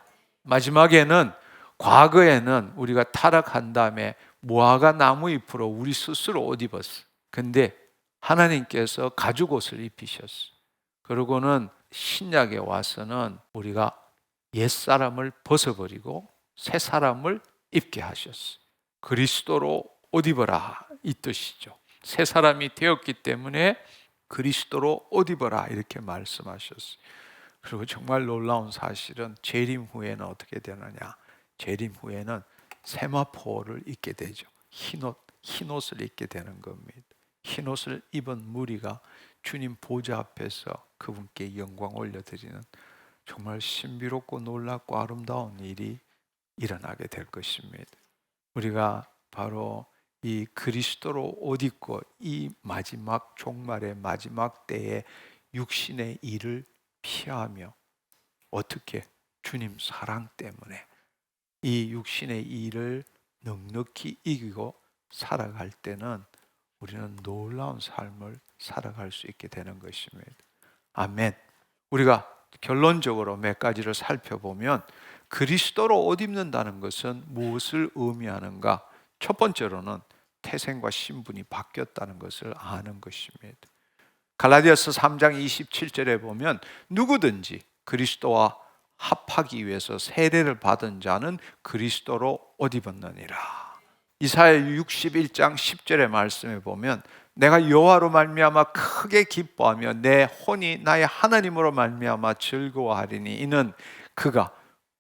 마지막에는, 과거에는 우리가 타락한 다음에 무화과 나무 잎으로 우리 스스로 옷 입었어. 근데 하나님께서 가죽 옷을 입히셨어. 그러고는 신약에 와서는 우리가 옛사람을 벗어버리고 새 사람을 입게 하셨어. 그리스도로 옷 입어라, 이 뜻이죠. 새 사람이 되었기 때문에 그리스도로 옷 입어라, 이렇게 말씀하셨어요. 그리고 정말 놀라운 사실은 재림 후에는 어떻게 되느냐? 재림 후에는 세마포를 입게 되죠. 흰 옷을 입게 되는 겁니다. 흰 옷을 입은 무리가 주님 보좌 앞에서 그분께 영광 올려드리는 정말 신비롭고 놀랍고 아름다운 일이 일어나게 될 것입니다. 우리가 바로 이 그리스도로 옷 입고 이 마지막 종말의 마지막 때에 육신의 일을 피하며, 어떻게? 주님 사랑 때문에 이 육신의 일을 넉넉히 이기고 살아갈 때는 우리는 놀라운 삶을 살아갈 수 있게 되는 것입니다. 아멘. 우리가 결론적으로 몇 가지를 살펴보면, 그리스도로 옷 입는다는 것은 무엇을 의미하는가? 첫 번째로는 태생과 신분이 바뀌었다는 것을 아는 것입니다. 갈라디아서 3장 27절에 보면, 누구든지 그리스도와 합하기 위해서 세례를 받은 자는 그리스도로 옷 입었느니라. 이사야 61장 10절의 말씀에 보면, 내가 여호와로 말미암아 크게 기뻐하며 내 혼이 나의 하나님으로 말미암아 즐거워하리니 이는 그가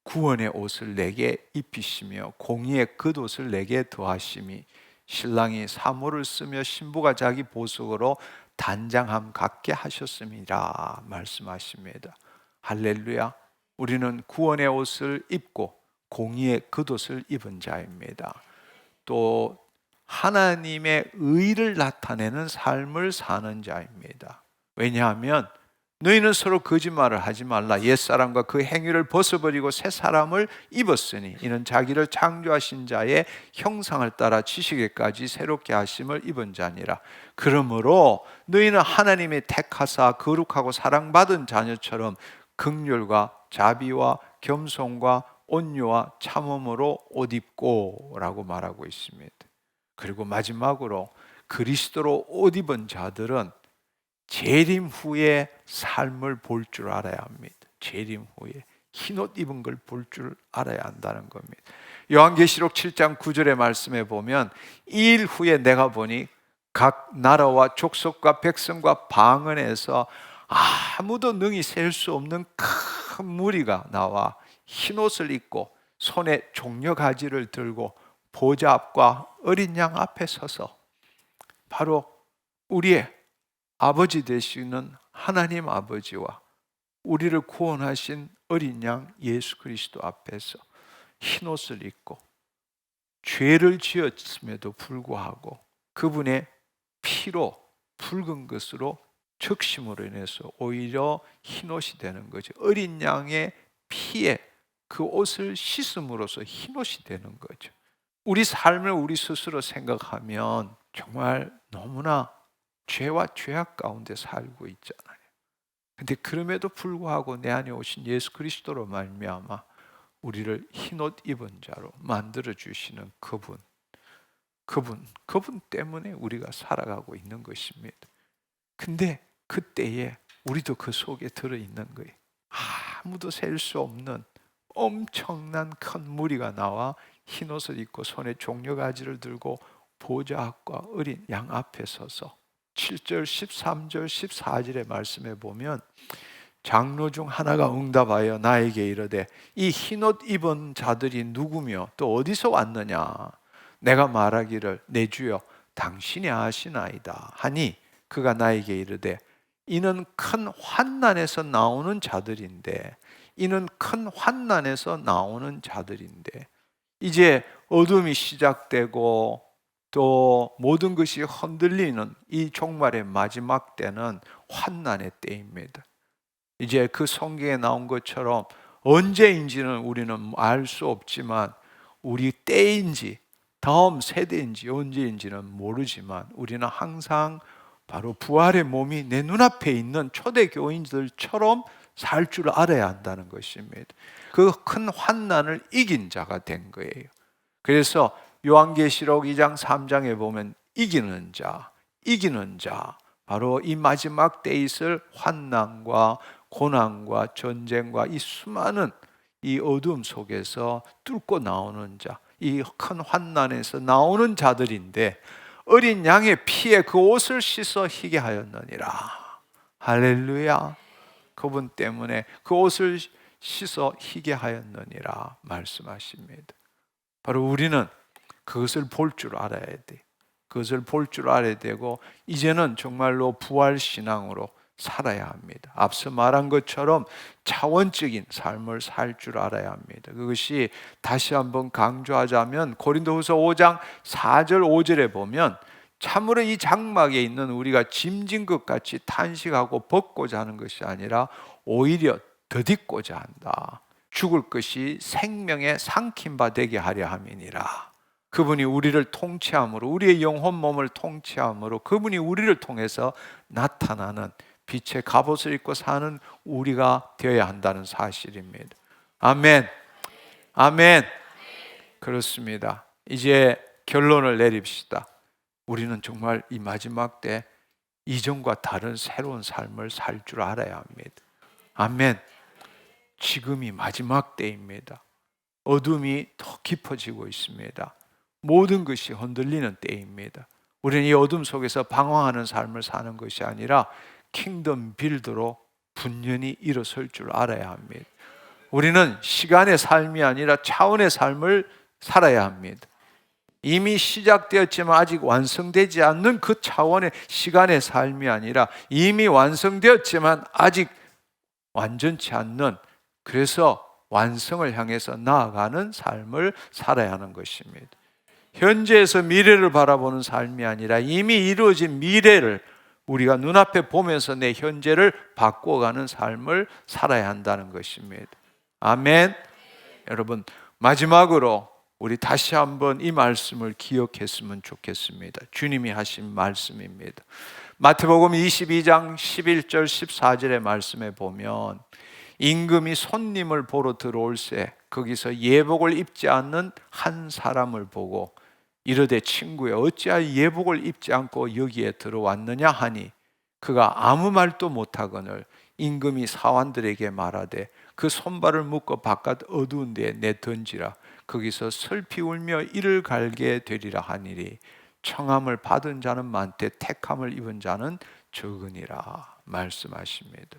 구원의 옷을 내게 입히시며 공의의 겉옷을 내게 더하심이, 신랑이 사모를 쓰며 신부가 자기 보석으로 단장함 갖게 하셨음이라 말씀하십니다. 할렐루야. 우리는 구원의 옷을 입고 공의의 겉옷을 입은 자입니다. 또 하나님의 의를 나타내는 삶을 사는 자입니다. 왜냐하면 너희는 서로 거짓말을 하지 말라. 옛사람과 그 행위를 벗어버리고 새 사람을 입었으니 이는 자기를 창조하신 자의 형상을 따라 지식에까지 새롭게 하심을 입은 자니라. 그러므로 너희는 하나님의 택하사 거룩하고 사랑받은 자녀처럼 긍휼과 자비와 겸손과 온유와 참음으로 옷 입고 라고 말하고 있습니다. 그리고 마지막으로 그리스도로 옷 입은 자들은 재림 후의 삶을 볼 줄 알아야 합니다. 재림 후에 흰옷 입은 걸 볼 줄 알아야 한다는 겁니다. 요한계시록 7장 9절의 말씀에 보면, 이 일 후에 내가 보니 각 나라와 족속과 백성과 방언에서 아무도 능히 셀 수 없는 큰 무리가 나와 흰옷을 입고 손에 종려가지를 들고 보좌 앞과 어린 양 앞에 서서 바로 우리의 아버지 되시는 하나님 아버지와 우리를 구원하신 어린 양 예수 그리스도 앞에서 흰옷을 입고 죄를 지었음에도 불구하고 그분의 피로 붉은 것으로 적심으로 인해서 오히려 흰옷이 되는 거죠. 어린 양의 피에 그 옷을 씻음으로써 흰옷이 되는 거죠. 우리 삶을 우리 스스로 생각하면 정말 너무나 죄와 죄악 가운데 살고 있잖아요. 근데 그럼에도 불구하고 내 안에 오신 예수 그리스도로 말미암아 우리를 흰옷 입은 자로 만들어 주시는 그분 때문에 우리가 살아가고 있는 것입니다. 근데 그때에 우리도 그 속에 들어 있는 거예요. 아무도 셀 수 없는 엄청난 큰 무리가 나와 흰옷을 입고 손에 종려가지를 들고 보좌 앞과 어린 양 앞에 서서 7절, 13절, 14절의 말씀에 보면, 장로 중 하나가 응답하여 나에게 이르되 이 흰옷 입은 자들이 누구며 또 어디서 왔느냐? 내가 말하기를 내 주여 당신이 아시나이다 하니, 그가 나에게 이르되 이는 큰 환난에서 나오는 자들인데, 이제 어둠이 시작되고 또 모든 것이 흔들리는 이 종말의 마지막 때는 환난의 때입니다. 이제 그 성경에 나온 것처럼 언제인지는 우리는 알 수 없지만, 우리 때인지 다음 세대인지 언제인지는 모르지만 우리는 항상 바로 부활의 몸이 내 눈앞에 있는 초대교인들처럼 살 줄 알아야 한다는 것입니다. 그 큰 환난을 이긴 자가 된 거예요. 그래서 요한계시록 2장 3장에 보면 이기는 자, 바로 이 마지막 때에 있을 환난과 고난과 전쟁과 이 수많은 이 어둠 속에서 뚫고 나오는 자, 이 큰 환난에서 나오는 자들인데 어린 양의 피에 그 옷을 씻어 희게 하였느니라. 할렐루야. 그분 때문에 그 옷을 씻어 희게 하였느니라 말씀하십니다. 바로 우리는 그것을 볼 줄 알아야 돼. 그것을 볼 줄 알아야 되고 이제는 정말로 부활 신앙으로 살아야 합니다. 앞서 말한 것처럼 차원적인 삶을 살 줄 알아야 합니다. 그것이 다시 한번 강조하자면 고린도후서 5장 4절 5절에 보면 참으로 이 장막에 있는 우리가 짐진 것 같이 탄식하고 벗고자 하는 것이 아니라 오히려 덧입고자 한다. 죽을 것이 생명에 삼킨 바 되게 하려 함이니라. 그분이 우리를 통치함으로, 우리의 영혼 몸을 통치함으로 그분이 우리를 통해서 나타나는 빛의 갑옷을 입고 사는 우리가 되어야 한다는 사실입니다. 아멘. 아멘. 그렇습니다. 이제 결론을 내립시다. 우리는 정말 이 마지막 때 이전과 다른 새로운 삶을 살 줄 알아야 합니다. 아멘. 지금이 마지막 때입니다. 어둠이 더 깊어지고 있습니다. 모든 것이 흔들리는 때입니다. 우리는 이 어둠 속에서 방황하는 삶을 사는 것이 아니라 킹덤 빌더로 분연히 일어설 줄 알아야 합니다. 우리는 시간의 삶이 아니라 차원의 삶을 살아야 합니다. 이미 시작되었지만 아직 완성되지 않는 그 차원의 시간의 삶이 아니라 이미 완성되었지만 아직 완전치 않는, 그래서 완성을 향해서 나아가는 삶을 살아야 하는 것입니다. 현재에서 미래를 바라보는 삶이 아니라 이미 이루어진 미래를 우리가 눈앞에 보면서 내 현재를 바꿔가는 삶을 살아야 한다는 것입니다. 아멘. 여러분, 마지막으로 우리 다시 한번 이 말씀을 기억했으면 좋겠습니다. 주님이 하신 말씀입니다. 마태복음 22장 11절 14절의 말씀에 보면 임금이 손님을 보러 들어올새 거기서 예복을 입지 않는 한 사람을 보고 이르되 친구여 어찌하여 예복을 입지 않고 여기에 들어왔느냐 하니 그가 아무 말도 못하거늘 임금이 사환들에게 말하되 그 손발을 묶어 바깥 어두운 데에 내던지라 거기서 슬피 울며 이를 갈게 되리라 하니리 청함을 받은 자는 많되 택함을 입은 자는 적으니라 말씀하십니다.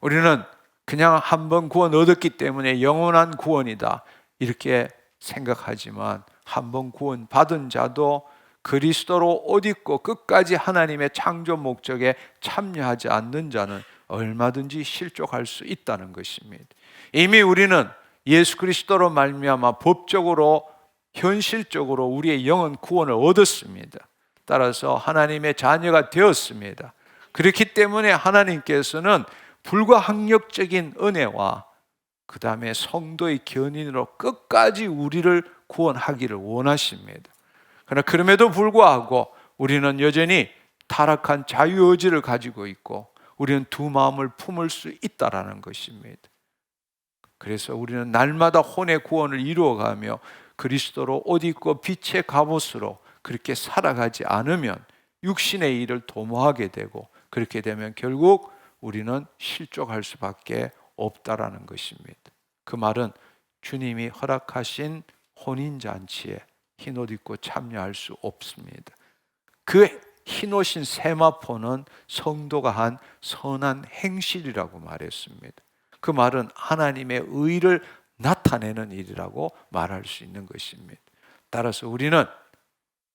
우리는 그냥 한 번 구원 얻었기 때문에 영원한 구원이다 이렇게 생각하지만 한 번 구원 받은 자도 그리스도로 옷 입고 끝까지 하나님의 창조 목적에 참여하지 않는 자는 얼마든지 실족할 수 있다는 것입니다. 이미 우리는 예수 그리스도로 말미암아 법적으로 현실적으로 우리의 영혼 구원을 얻었습니다. 따라서 하나님의 자녀가 되었습니다. 그렇기 때문에 하나님께서는 불가항력적인 은혜와 그 다음에 성도의 견인으로 끝까지 우리를 구원하기를 원하십니다. 그러나 그럼에도 불구하고 우리는 여전히 타락한 자유의지를 가지고 있고 우리는 두 마음을 품을 수 있다라는 것입니다. 그래서 우리는 날마다 혼의 구원을 이루어가며 그리스도로 옷 입고 빛의 갑옷으로 그렇게 살아가지 않으면 육신의 일을 도모하게 되고 그렇게 되면 결국 우리는 실족할 수밖에 없다라는 것입니다. 그 말은 주님이 허락하신 혼인잔치에 흰옷 입고 참여할 수 없습니다. 그 흰옷인 세마포는 성도가 한 선한 행실이라고 말했습니다. 그 말은 하나님의 의를 나타내는 일이라고 말할 수 있는 것입니다. 따라서 우리는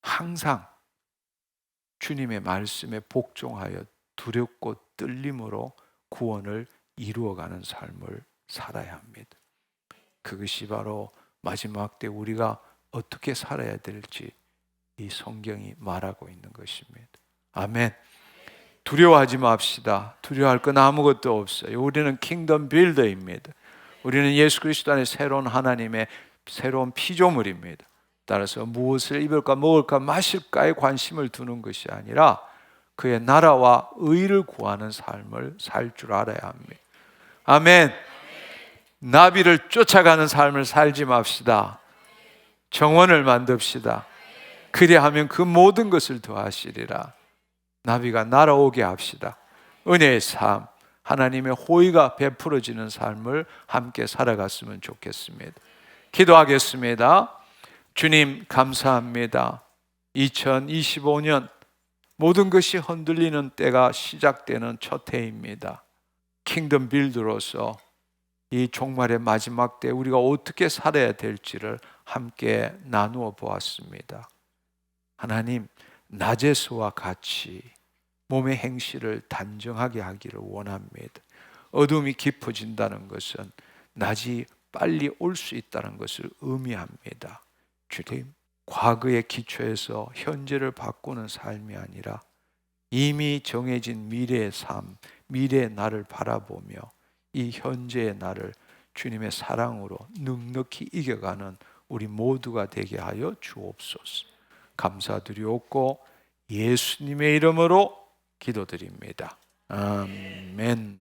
항상 주님의 말씀에 복종하여 두렵고 떨림으로 구원을 이루어가는 삶을 살아야 합니다. 그것이 바로 마지막 때 우리가 어떻게 살아야 될지 이 성경이 말하고 있는 것입니다. 아멘. 두려워하지 맙시다. 두려워할 건 아무것도 없어요. 우리는 킹덤 빌더입니다. 우리는 예수 그리스도 안에 새로운 하나님의 새로운 피조물입니다. 따라서 무엇을 입을까 먹을까 마실까에 관심을 두는 것이 아니라 그의 나라와 의를 구하는 삶을 살 줄 알아야 합니다. 아멘. 나비를 쫓아가는 삶을 살지 맙시다. 정원을 만듭시다. 그리하면 그 모든 것을 더하시리라. 나비가 날아오게 합시다. 은혜의 삶, 하나님의 호의가 베풀어지는 삶을 함께 살아갔으면 좋겠습니다. 기도하겠습니다. 주님 감사합니다. 2025년 모든 것이 흔들리는 때가 시작되는 첫 해입니다. 킹덤 빌드로서 이 종말의 마지막 때 우리가 어떻게 살아야 될지를 함께 나누어 보았습니다. 하나님, 낮에서와 같이 몸의 행실을 단정하게 하기를 원합니다. 어둠이 깊어진다는 것은 낮이 빨리 올 수 있다는 것을 의미합니다. 주님, 과거의 기초에서 현재를 바꾸는 삶이 아니라 이미 정해진 미래의 삶, 미래의 나를 바라보며 이 현재의 나를 주님의 사랑으로 넉넉히 이겨가는 우리 모두가 되게 하여 주옵소서. 감사드리옵고 예수님의 이름으로 기도드립니다. 아멘.